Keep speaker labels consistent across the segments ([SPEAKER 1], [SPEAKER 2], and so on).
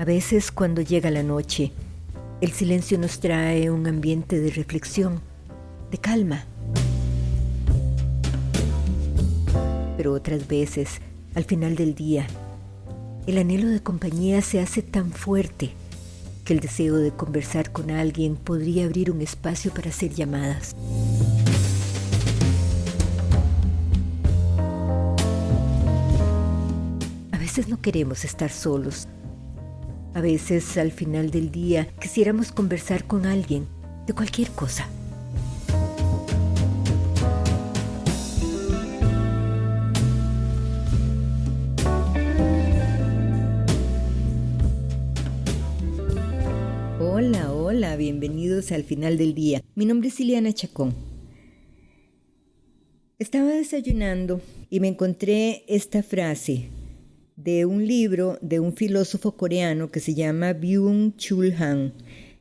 [SPEAKER 1] A veces cuando llega la noche, el silencio nos trae un ambiente de reflexión, de calma. Pero otras veces, al final del día, el anhelo de compañía se hace tan fuerte que el deseo de conversar con alguien podría abrir un espacio para hacer llamadas. A veces no queremos estar solos. A veces, al final del día, quisiéramos conversar con alguien de cualquier cosa. Hola, bienvenidos al final del día. Mi nombre es Ileana Chacón. Estaba desayunando y me encontré esta frase de un libro de un filósofo coreano que se llama Byung-Chul Han.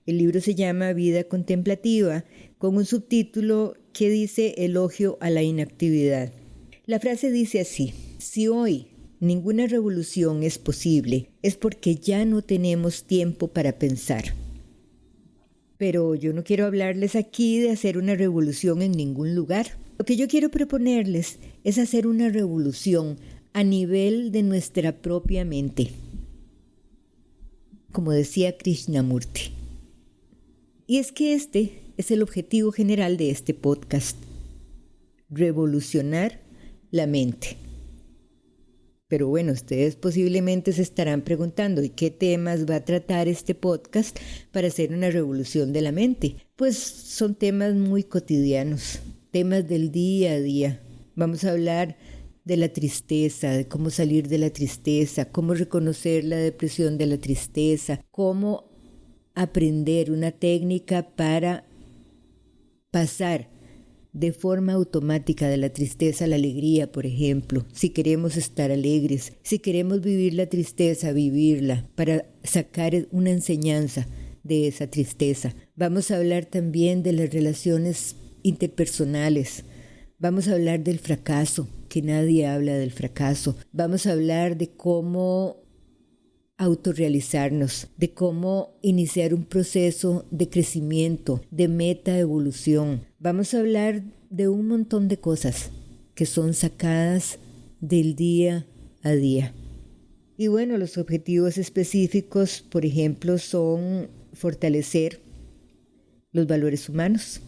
[SPEAKER 1] El libro se llama Vida Contemplativa, con un subtítulo que dice Elogio a la inactividad. La frase dice así: si hoy ninguna revolución es posible, es porque ya no tenemos tiempo para pensar. Pero yo no quiero hablarles aquí de hacer una revolución en ningún lugar. Lo que yo quiero proponerles es hacer una revolución a nivel de nuestra propia mente, como decía Krishnamurti. Y es que este es el objetivo general de este podcast: revolucionar la mente. Pero bueno, ustedes posiblemente se estarán preguntando, ¿y qué temas va a tratar este podcast para hacer una revolución de la mente? Pues son temas muy cotidianos, temas del día a día. Vamos a hablar de la tristeza, de cómo salir de la tristeza, cómo reconocer la depresión de la tristeza, cómo aprender una técnica para pasar de forma automática de la tristeza a la alegría, por ejemplo. Si queremos estar alegres, si queremos vivir la tristeza, vivirla, para sacar una enseñanza de esa tristeza. Vamos a hablar también de las relaciones interpersonales. Vamos a hablar del fracaso, que nadie habla del fracaso. Vamos a hablar de cómo autorrealizarnos, de cómo iniciar un proceso de crecimiento, de meta-evolución. Vamos a hablar de un montón de cosas que son sacadas del día a día. Y bueno, los objetivos específicos, por ejemplo, son fortalecer los valores humanos.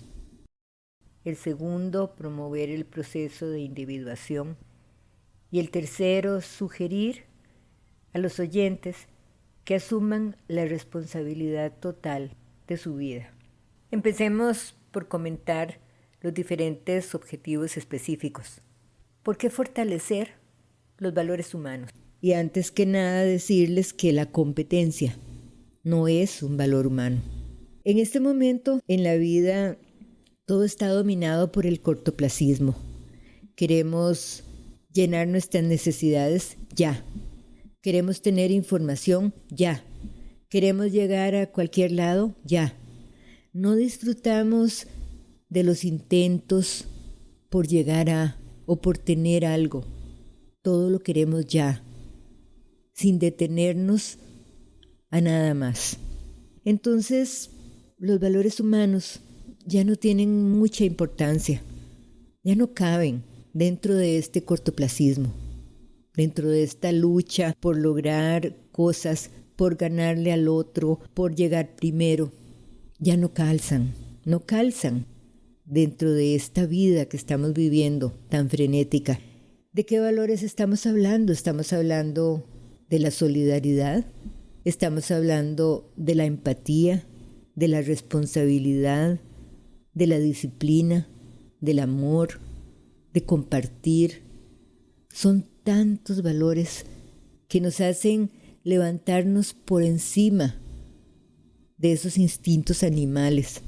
[SPEAKER 1] El segundo, promover el proceso de individuación. Y el tercero, sugerir a los oyentes que asuman la responsabilidad total de su vida. Empecemos por comentar los diferentes objetivos específicos. ¿Por qué fortalecer los valores humanos? Y antes que nada decirles que la competencia no es un valor humano. En este momento en la vida todo está dominado por el cortoplacismo. Queremos llenar nuestras necesidades ya. Queremos tener información ya. Queremos llegar a cualquier lado ya. No disfrutamos de los intentos por llegar a o por tener algo. Todo lo queremos ya, sin detenernos a nada más. Entonces, los valores humanos ya no tienen mucha importancia. Ya no caben dentro de este cortoplacismo, dentro de esta lucha por lograr cosas, por ganarle al otro, por llegar primero. Ya no calzan dentro de esta vida que estamos viviendo tan frenética. ¿De qué valores estamos hablando? Estamos hablando de la solidaridad, estamos hablando de la empatía, de la responsabilidad, de la disciplina, del amor, de compartir. Son tantos valores que nos hacen levantarnos por encima de esos instintos animales,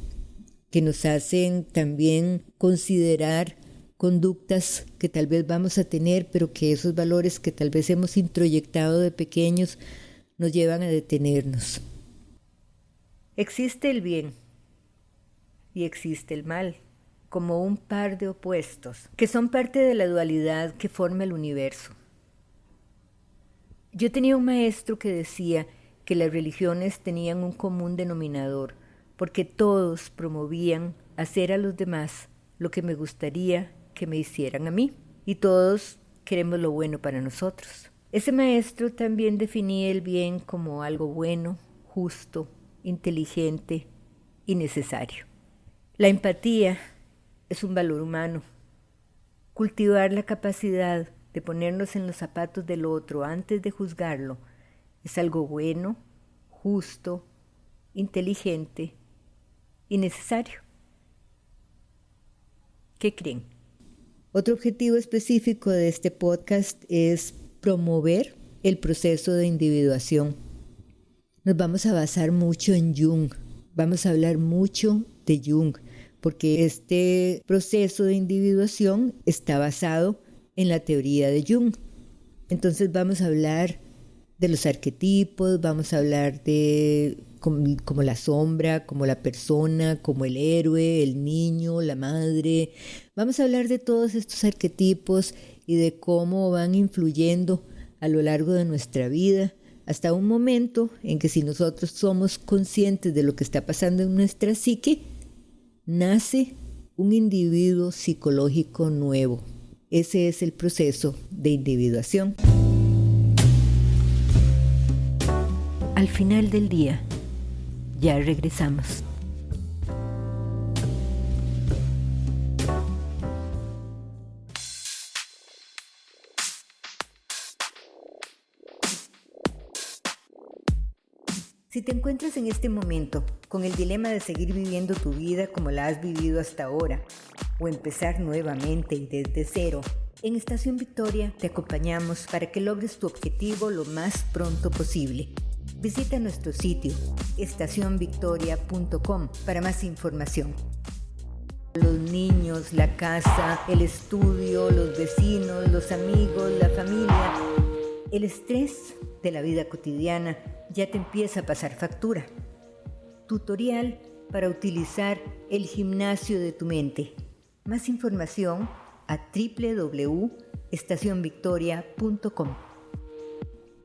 [SPEAKER 1] que nos hacen también considerar conductas que tal vez vamos a tener, pero que esos valores que tal vez hemos introyectado de pequeños nos llevan a detenernos. Existe el bien y existe el mal, como un par de opuestos, que son parte de la dualidad que forma el universo. Yo tenía un maestro que decía que las religiones tenían un común denominador, porque todos promovían hacer a los demás lo que me gustaría que me hicieran a mí, y todos queremos lo bueno para nosotros. Ese maestro también definía el bien como algo bueno, justo, inteligente y necesario. La empatía es un valor humano. Cultivar la capacidad de ponernos en los zapatos del otro antes de juzgarlo es algo bueno, justo, inteligente y necesario. ¿Qué creen? Otro objetivo específico de este podcast es promover el proceso de individuación. Nos vamos a basar mucho en Jung, vamos a hablar mucho de Jung, porque este proceso de individuación está basado en la teoría de Jung. Entonces vamos a hablar de los arquetipos, vamos a hablar de como la sombra, como la persona, como el héroe, el niño, la madre. Vamos a hablar de todos estos arquetipos y de cómo van influyendo a lo largo de nuestra vida, hasta un momento en que si nosotros somos conscientes de lo que está pasando en nuestra psique, nace un individuo psicológico nuevo. Ese es el proceso de individuación. Al final del día, ya regresamos. Si te encuentras en este momento con el dilema de seguir viviendo tu vida como la has vivido hasta ahora, o empezar nuevamente y desde cero, en Estación Victoria te acompañamos para que logres tu objetivo lo más pronto posible. Visita nuestro sitio estacionvictoria.com para más información. Los niños, la casa, el estudio, los vecinos, los amigos, la familia, el estrés de la vida cotidiana ya te empieza a pasar factura. Tutorial para utilizar el gimnasio de tu mente. Más información a www.estacionvictoria.com.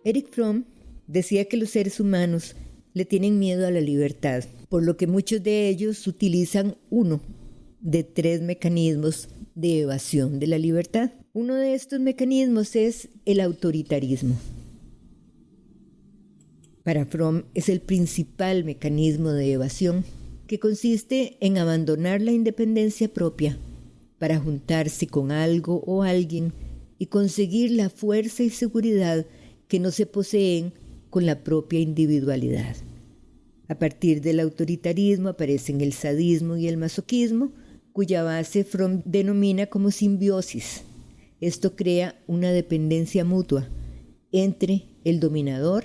[SPEAKER 1] Erich Fromm decía que los seres humanos le tienen miedo a la libertad, por lo que muchos de ellos utilizan uno de 3 mecanismos de evasión de la libertad. Uno de estos mecanismos es el autoritarismo. Para Fromm es el principal mecanismo de evasión, que consiste en abandonar la independencia propia para juntarse con algo o alguien y conseguir la fuerza y seguridad que no se poseen con la propia individualidad. A partir del autoritarismo aparecen el sadismo y el masoquismo, cuya base Fromm denomina como simbiosis. Esto crea una dependencia mutua entre el dominador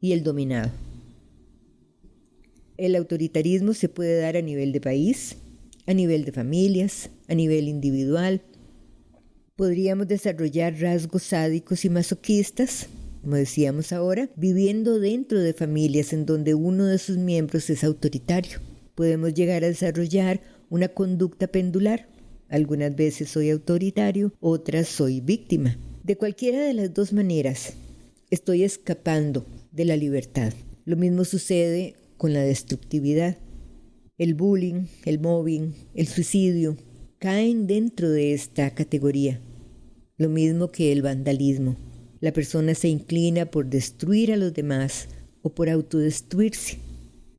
[SPEAKER 1] y el dominado. El autoritarismo se puede dar a nivel de país, a nivel de familias, a nivel individual. Podríamos desarrollar rasgos sádicos y masoquistas, como decíamos ahora, viviendo dentro de familias en donde uno de sus miembros es autoritario. Podemos llegar a desarrollar una conducta pendular. Algunas veces soy autoritario, otras soy víctima. De cualquiera de las dos maneras, estoy escapando de la libertad. Lo mismo sucede con la destructividad. El bullying, el mobbing, el suicidio caen dentro de esta categoría. Lo mismo que el vandalismo. La persona se inclina por destruir a los demás o por autodestruirse.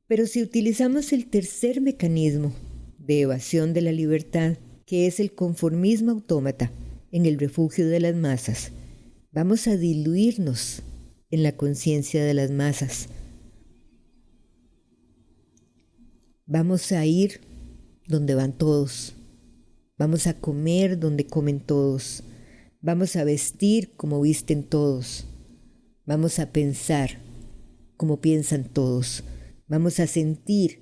[SPEAKER 1] Pero si utilizamos el tercer mecanismo de evasión de la libertad, que es el conformismo autómata en el refugio de las masas, vamos a diluirnos en la conciencia de las masas. Vamos a ir donde van todos. Vamos a comer donde comen todos. Vamos a vestir como visten todos. Vamos a pensar como piensan todos. Vamos a sentir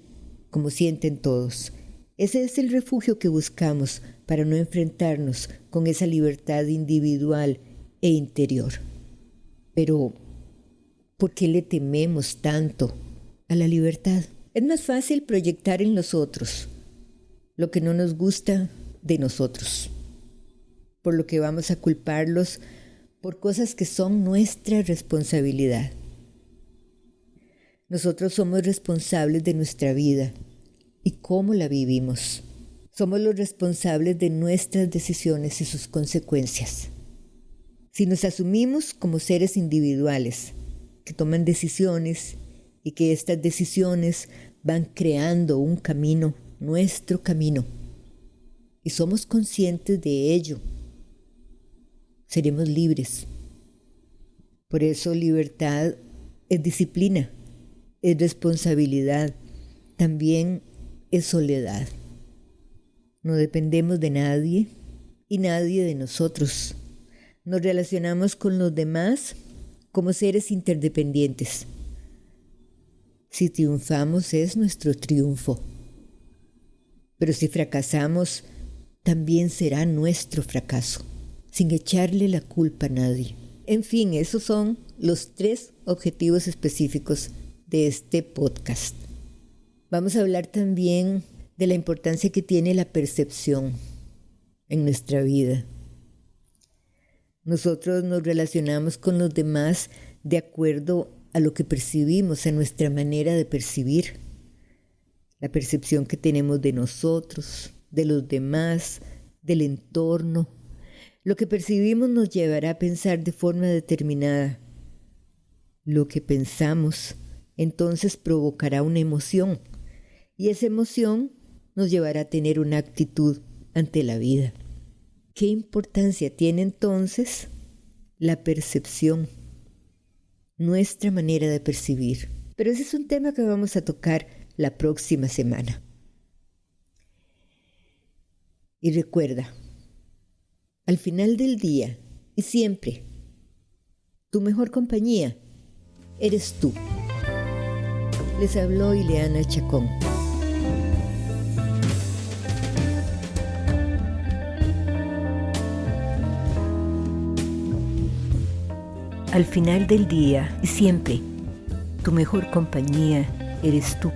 [SPEAKER 1] como sienten todos. Ese es el refugio que buscamos para no enfrentarnos con esa libertad individual e interior. Pero, ¿por qué le tememos tanto a la libertad? Es más fácil proyectar en los otros lo que no nos gusta de nosotros, por lo que vamos a culparlos por cosas que son nuestra responsabilidad. Nosotros somos responsables de nuestra vida y cómo la vivimos. Somos los responsables de nuestras decisiones y sus consecuencias. Si nos asumimos como seres individuales que toman decisiones y que estas decisiones van creando un camino, nuestro camino, y somos conscientes de ello, seremos libres. Por eso libertad es disciplina, es responsabilidad, también es soledad. No dependemos de nadie y nadie de nosotros. Nos relacionamos con los demás como seres interdependientes. Si triunfamos es nuestro triunfo, pero si fracasamos también será nuestro fracaso, sin echarle la culpa a nadie. En fin, esos son los 3 objetivos específicos de este podcast. Vamos a hablar también de la importancia que tiene la percepción en nuestra vida. Nosotros nos relacionamos con los demás de acuerdo a lo que percibimos, a nuestra manera de percibir. La percepción que tenemos de nosotros, de los demás, del entorno. Lo que percibimos nos llevará a pensar de forma determinada. Lo que pensamos entonces provocará una emoción y esa emoción nos llevará a tener una actitud ante la vida. ¿Qué importancia tiene entonces la percepción? Nuestra manera de percibir. Pero ese es un tema que vamos a tocar la próxima semana. Y recuerda, al final del día y siempre, tu mejor compañía eres tú. Les habló Ileana Chacón. Al final del día y siempre, tu mejor compañía eres tú.